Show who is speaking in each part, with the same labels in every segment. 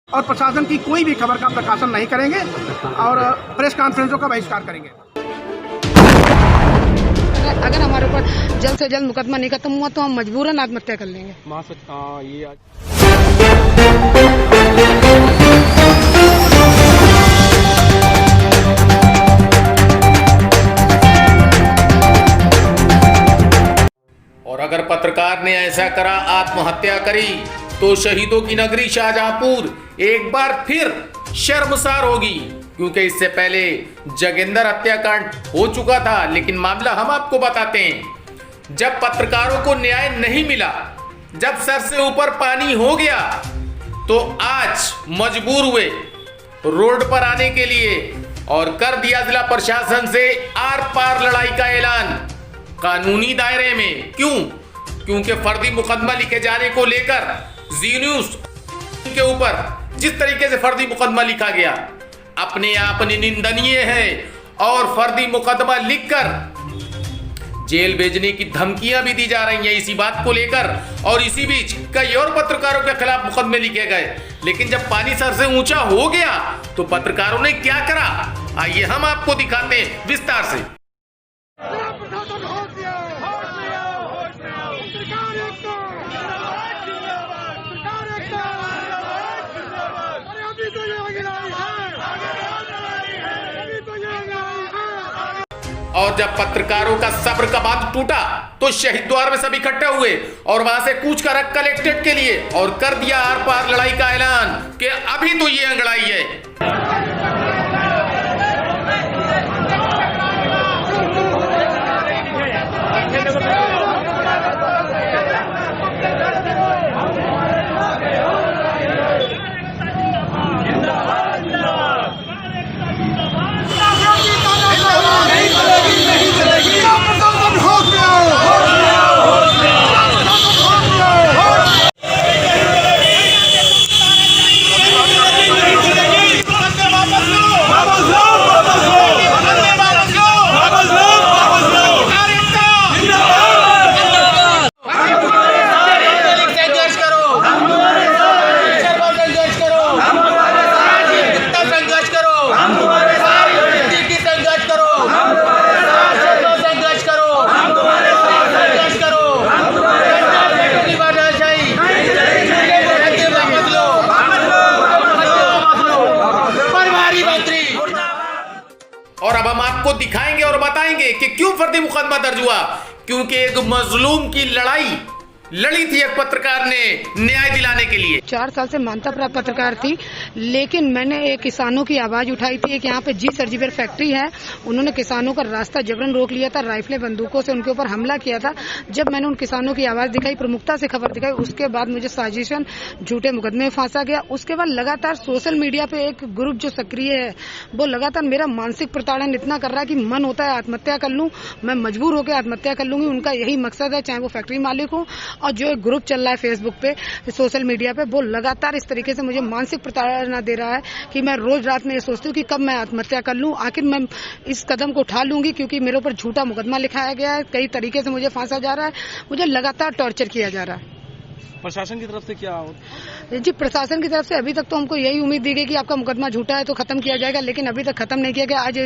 Speaker 1: और प्रशासन की कोई भी खबर का प्रकाशन नहीं करेंगे और प्रेस कॉन्फ्रेंसों का बहिष्कार करेंगे।
Speaker 2: अगर हमारे ऊपर जल्द से जल्द मुकदमा नहीं खत्म हुआ तो हम मजबूरन आत्महत्या कर लेंगे।
Speaker 3: और अगर पत्रकार ने ऐसा करा, आत्महत्या करी, तो शहीदों की नगरी शाहजहांपुर एक बार फिर शर्मसार होगी, क्योंकि इससे पहले जोगिंदर हत्याकांड हो चुका था। लेकिन मामला हम आपको बताते हैं, जब पत्रकारों को न्याय नहीं मिला, जब सर से ऊपर पानी हो गया, तो आज मजबूर हुए रोड पर आने के लिए और कर दिया जिला प्रशासन से आर पार लड़ाई का ऐलान कानूनी दायरे में। क्यों? क्योंकि फर्जी मुकदमा लिखे जाने को लेकर जी न्यूज के ऊपर जिस तरीके से फर्जी मुकदमा लिखा गया, अपने आप निंदनीय है। और फर्जी मुकदमा लिखकर जेल भेजने की धमकियां भी दी जा रही हैं इसी बात को लेकर। और इसी बीच कई और पत्रकारों के खिलाफ मुकदमे लिखे गए। लेकिन जब पानी सर से ऊंचा हो गया तो पत्रकारों ने क्या करा, आइए हम आपको दिखाते हैं विस्तार से। और जब पत्रकारों का सब्र का बांध टूटा तो शहीद द्वार में सब इकट्ठे हुए और वहां से कूच कर कलेक्ट्रेट के लिए और कर दिया आर पार लड़ाई का ऐलान कि अभी तो ये अंगड़ाई है। और अब हम आपको दिखाएंगे और बताएंगे कि क्यों फर्जी मुकदमा दर्ज हुआ। क्योंकि एक मजलूम की लड़ाई लड़ी थी एक पत्रकार ने न्याय दिलाने के लिए।
Speaker 2: 4 साल से मान्यता प्राप्त पत्रकार थी, लेकिन मैंने एक किसानों की आवाज उठाई थी। एक यहाँ पे जी सर्जिवेयर फैक्ट्री है, उन्होंने किसानों का रास्ता जबरन रोक लिया था, राइफलें बंदूकों से उनके ऊपर हमला किया था। जब मैंने उन किसानों की आवाज दिखाई, प्रमुखता से खबर दिखाई, उसके बाद मुझे साजिशन झूठे मुकदमे में फांसा गया। उसके बाद लगातार सोशल मीडिया पे एक ग्रुप जो सक्रिय है, वो लगातार मेरा मानसिक प्रताड़न इतना कर रहा है कि मन होता है आत्महत्या कर लूं, मैं मजबूर होकर आत्महत्या कर लूंगी। उनका यही मकसद है, चाहे वो फैक्ट्री मालिक हो। और जो एक ग्रुप चल रहा है फेसबुक पे, सोशल मीडिया पे, वो लगातार इस तरीके से मुझे मानसिक प्रताड़ना दे रहा है कि मैं रोज रात में ये सोचती हूँ कि कब मैं आत्महत्या कर लूं। आखिर मैं इस कदम को उठा लूंगी, क्योंकि मेरे ऊपर झूठा मुकदमा लिखाया गया है, कई तरीके से मुझे फांसा जा रहा है, मुझे लगातार टॉर्चर किया जा रहा है।
Speaker 4: प्रशासन की तरफ से क्या
Speaker 2: जी, प्रशासन की तरफ से अभी तक तो हमको यही उम्मीद दी गई कि आपका मुकदमा झूठा है तो खत्म किया जाएगा, लेकिन अभी तक खत्म नहीं किया गया। आज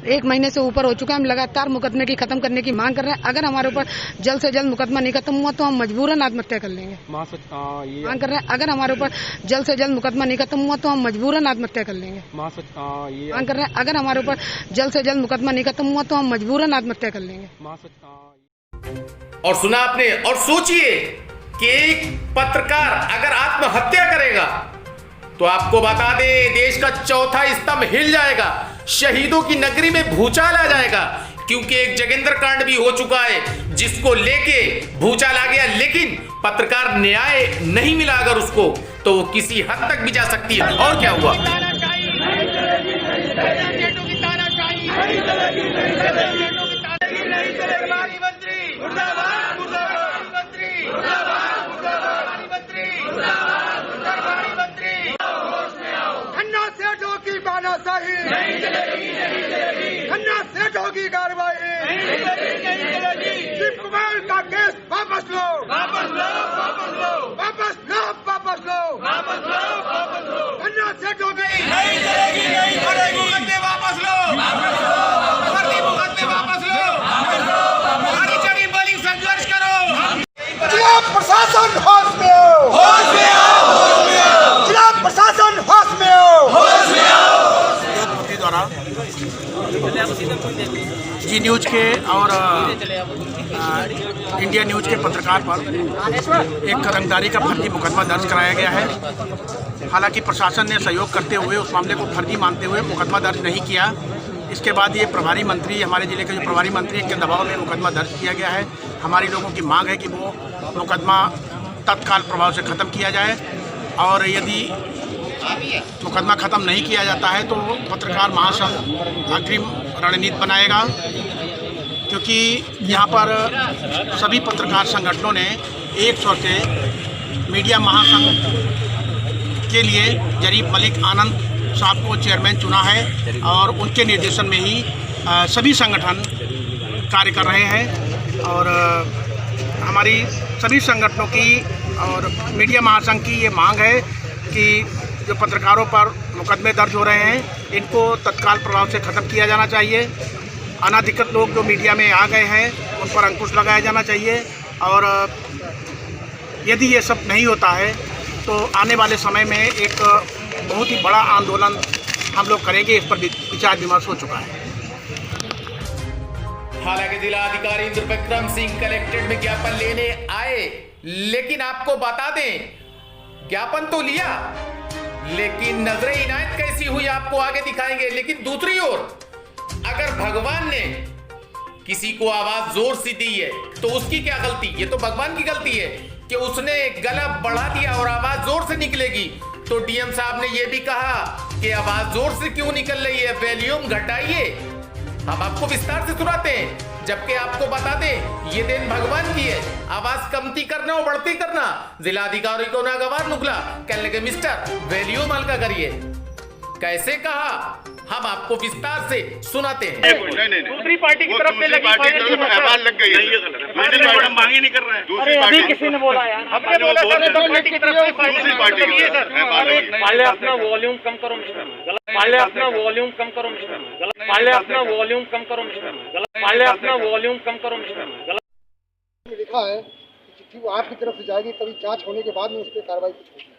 Speaker 2: 1 महीने से ऊपर हो चुका है, हम लगातार मुकदमे की खत्म करने की मांग कर रहे हैं। अगर हमारे ऊपर जल्द से जल्द मुकदमा नहीं खत्म हुआ तो हम मजबूरन आत्महत्या कर लेंगे। मांग कर रहे हैं, अगर हमारे ऊपर जल्द से जल्द मुकदमा नहीं खत्म हुआ तो हम मजबूरन आत्महत्या कर लेंगे। मांग कर रहे हैं, अगर हमारे ऊपर जल्द से जल्द मुकदमा नहीं खत्म हुआ तो हम मजबूरन आत्महत्या कर लेंगे।
Speaker 3: और सुना आपने, और सोचिए कि एक पत्रकार अगर आत्महत्या करेगा तो आपको बता दे, देश का चौथा स्तंभ हिल जाएगा, शहीदों की नगरी में भूचाल आ जाएगा। क्योंकि एक जोगिंदर कांड भी हो चुका है जिसको लेके भूचाल आ गया, लेकिन पत्रकार न्याय नहीं मिला अगर उसको, तो वो किसी हद तक भी जा सकती है। और क्या हुआ?
Speaker 1: खन्ना सेठों की कार्रवाई, शिव कुमार का केस वापस लो, वापस लो, वापस लो, वापस लो, वापस लो, वापस लो, वापस लो। जी न्यूज़ के और इंडिया न्यूज़ के पत्रकार पर एक रंगदारी का फर्जी मुकदमा दर्ज कराया गया है। हालांकि प्रशासन ने सहयोग करते हुए उस मामले को फर्जी मानते हुए मुकदमा दर्ज नहीं किया। इसके बाद ये प्रभारी मंत्री, हमारे ज़िले के जो प्रभारी मंत्री के दबाव में मुकदमा दर्ज किया गया है। हमारी लोगों की मांग है कि वो मुकदमा तत्काल प्रभाव से ख़त्म किया जाए, और यदि मुकदमा ख़त्म नहीं किया जाता है तो पत्रकार महासंघ अग्रिम रणनीति बनाएगा, क्योंकि यहाँ पर सभी पत्रकार संगठनों ने एक स्वर से मीडिया महासंघ के लिए जरीफ मलिक आनंद साहब को चेयरमैन चुना है, और उनके निर्देशन में ही सभी संगठन कार्य कर रहे हैं। और हमारी सभी संगठनों की और मीडिया महासंघ की ये मांग है कि जो पत्रकारों पर मुकदमे दर्ज हो रहे हैं इनको तत्काल प्रभाव से ख़त्म किया जाना चाहिए। अनाधिकृत लोग जो मीडिया में आ गए हैं उन पर अंकुश लगाया जाना चाहिए, और यदि ये सब नहीं होता है तो आने वाले समय में एक बहुत ही बड़ा आंदोलन हम लोग करेंगे। इस पर विचार विमर्श हो चुका है।
Speaker 3: हालांकि जिला अधिकारी इंद्र विक्रम सिंह कलेक्ट्रेट में ज्ञापन लेने आए, लेकिन आपको बता दें ज्ञापन तो लिया, लेकिन नजरे इनायत कैसी हुई आपको आगे दिखाएंगे। लेकिन दूसरी ओर अगर भगवान ने किसी को आवाज जोर से दी है तो उसकी क्या गलती? ये तो भगवान की गलती है कि उसने गला बढ़ा दिया और आवाज जोर से निकलेगी। तो डीएम साहब ने यह भी कहा कि आवाज जोर से क्यों निकल रही है, वॉल्यूम घटाइए। हम आपको विस्तार से सुनाते हैं, जबकि आपको बता दें ये दिन भगवान की है। आवाज कमती करना और बढ़ती करना जिला अधिकारी को नागवार निकला। कहने लगे मिस्टर वॉल्यूम हल्का करिए। कैसे कहा हम आपको विस्तार से सुनाते हैं।
Speaker 5: दूसरी पार्टी की तरफ से लग गई है, मांग ही नहीं कर रहे हैं।
Speaker 6: अरे अभी किसी ने बोला यार,
Speaker 5: हमने बोला पार्टी की तरफ से दूसरी पार्टी
Speaker 6: पहले अपना वॉल्यूम कम करो मिस्टर, पहले अपना वॉल्यूम कम करो मिस्टर, पहले अपना वॉल्यूम कम करो मिस्टर, पहले अपना वॉल्यूम कम करो मिस्टर।
Speaker 7: लिखा है चिट्ठी वो आपकी तरफ से जाएगी, तभी जांच होने के बाद में उस पर कार्रवाई कुछ होगी।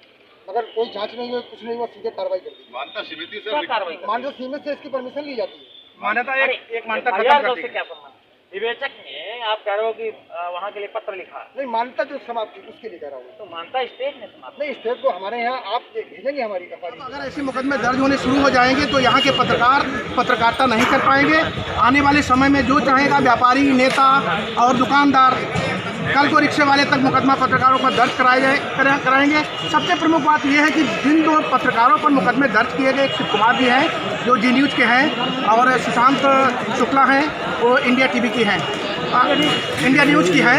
Speaker 7: अगर कोई जांच नहीं हुई, कुछ नहीं हुआ, सीधे कार्रवाई कर दी।
Speaker 5: मान्यता समिति से
Speaker 7: मान्यता समिति से इसकी परमिशन ली जाती है।
Speaker 1: मान्यता एक मान्यता खत्म कर दी।
Speaker 6: क्या विवेचक ने आप कह रहे हो कि वहाँ के लिए पत्र लिखा
Speaker 7: नहीं, मान्यता जो समाप्त उसके लिए कह रहा हूँ।
Speaker 6: तो मानता स्टेट ने समाप्त
Speaker 7: नहीं, स्टेट को हमारे यहाँ आप भेजेंगे हमारी एफआईआर।
Speaker 1: अगर ऐसे मुकदमे दर्ज होने शुरू हो जाएंगे तो यहाँ के पत्रकार पत्रकारिता नहीं कर पाएंगे। आने वाले समय में जो चाहेगा व्यापारी, नेता और दुकानदार, कल को रिक्शे वाले तक मुकदमा पत्रकारों पर दर्ज कराएंगे। सबसे प्रमुख बात यह है कि जिन दो पत्रकारों पर मुकदमे दर्ज किए गए, शिव कुमार जी हैं जो जी न्यूज़ के हैं, और सुशांत शुक्ला हैं वो इंडिया टीवी की हैं, इंडिया न्यूज़ की है।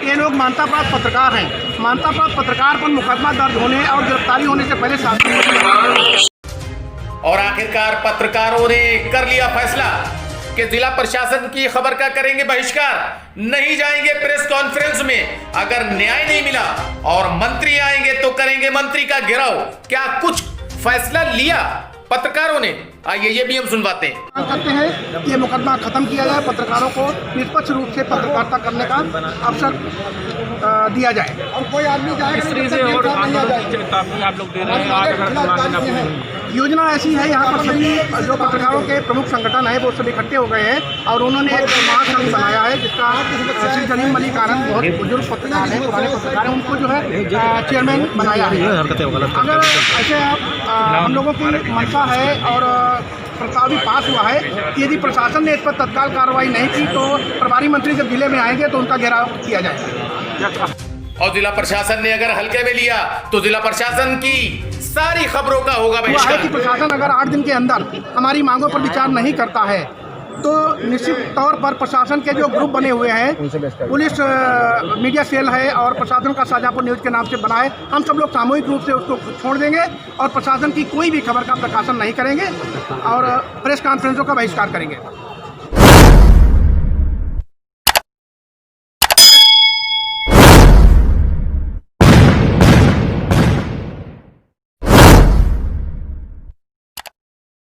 Speaker 1: ये लोग मान्यता प्राप्त पत्रकार हैं। मान्यता प्राप्त पत्रकार पर मुकदमा दर्ज होने और गिरफ्तारी होने से पहले
Speaker 3: और आखिरकार पत्रकारों ने कर लिया फैसला कि जिला प्रशासन की खबर का करेंगे बहिष्कार, नहीं जाएंगे प्रेस कॉन्फ्रेंस में अगर न्याय नहीं मिला, और मंत्री आएंगे तो करेंगे मंत्री का घेराव। क्या कुछ फैसला लिया पत्रकारों ने? आइए ये भी हम सुनवाते हैं।
Speaker 1: करते हैं कि ये मुकदमा खत्म किया जाए, पत्रकारों को निष्पक्ष रूप से पत्रकारिता करने का अवसर दिया जाए, और कोई आदमी योजना ऐसी है। यहाँ पर सभी जो पत्रकारों के प्रमुख संगठन है वो सब इकट्ठे हो गए हैं, और उन्होंने एक महासंघ बनाया है जिसका श्री जरीफ मलिक आनंद बहुत बुजुर्ग पत्रकार हैं, पुराने पत्रकार हैं, उनको जो है चेयरमैन बनाया है। अगर ऐसे हम लोगों की मंशा है और प्रस्ताव भी पास हुआ है कि यदि प्रशासन ने इस पर तत्काल कार्रवाई नहीं की तो प्रभारी मंत्री जब जिले में आएंगे तो उनका घेराव किया जाएगा।
Speaker 3: और जिला प्रशासन ने अगर हल्के में लिया तो जिला प्रशासन की सारी खबरों का होगा बहिष्कार।
Speaker 1: कि प्रशासन अगर 8 दिन के अंदर हमारी मांगों पर विचार नहीं करता है तो निश्चित तौर पर प्रशासन के जो ग्रुप बने हुए हैं, पुलिस मीडिया सेल है और प्रशासन का शाहजहाँपुर न्यूज़ के नाम से बना है, हम सब लोग सामूहिक रूप से उसको छोड़ देंगे और प्रशासन की कोई भी खबर का प्रकाशन नहीं करेंगे और प्रेस कॉन्फ्रेंसों का बहिष्कार करेंगे।